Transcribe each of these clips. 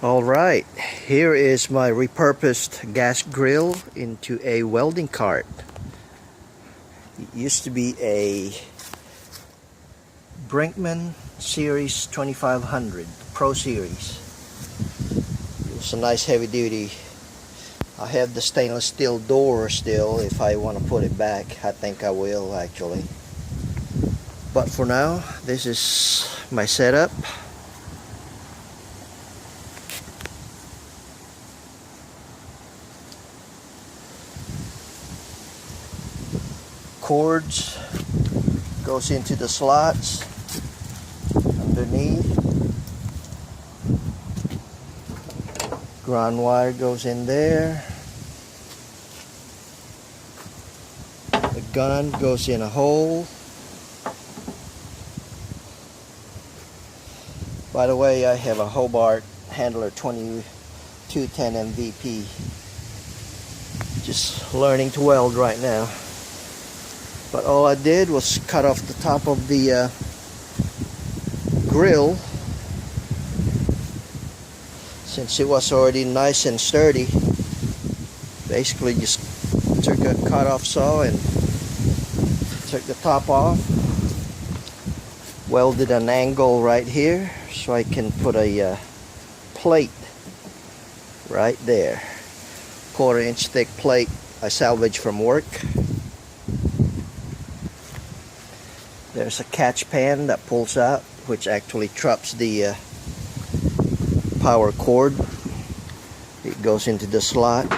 Alright, here is my repurposed gas grill into a welding cart. It used to be a Brinkman Series 2500 Pro Series. It was a nice heavy duty. I have the stainless steel door still. If I want to put it back, I think I will actually. But for now, this is my setup. Cords goes into the slots underneath. Ground wire goes in there. The gun goes in a hole. By the way, I have a Hobart Handler 2210 MVP. Just learning to weld right now. But all I did was cut off the top of the grill. Since it was already nice and sturdy, basically just took a cut-off saw and took the top off. Welded an angle right here so I can put a plate right there. 1/4 inch thick plate I salvaged from work. There's a catch pan that pulls out, which actually traps the power cord. It goes into the slot,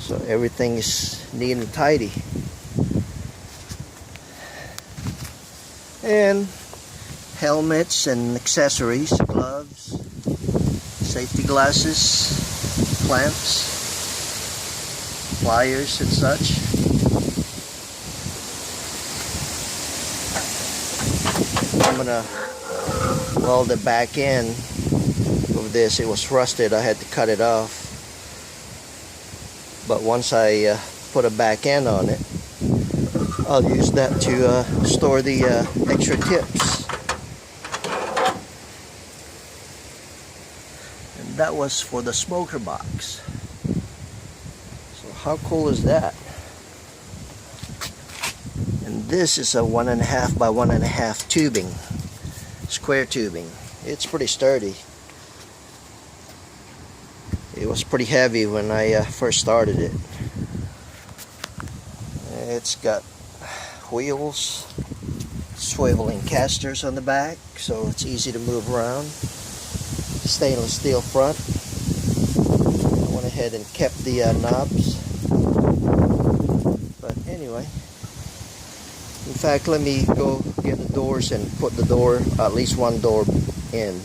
so everything is neat and tidy. And helmets and accessories, gloves, safety glasses, clamps, pliers and such. I'm gonna weld the back end of this. It was rusted, I had to cut it off. But once I put a back end on it, I'll use that to store the extra tips. And that was for the smoker box. So how cool is that? And this is a 1.5 by 1.5 tubing, square tubing. It's pretty sturdy. It was pretty heavy when I first started it. It's got wheels, swiveling casters on the back, so it's easy to move around. Stainless steel front. I went ahead and kept the knobs. But anyway, in fact, let me go get the doors and put the door, at least one door in.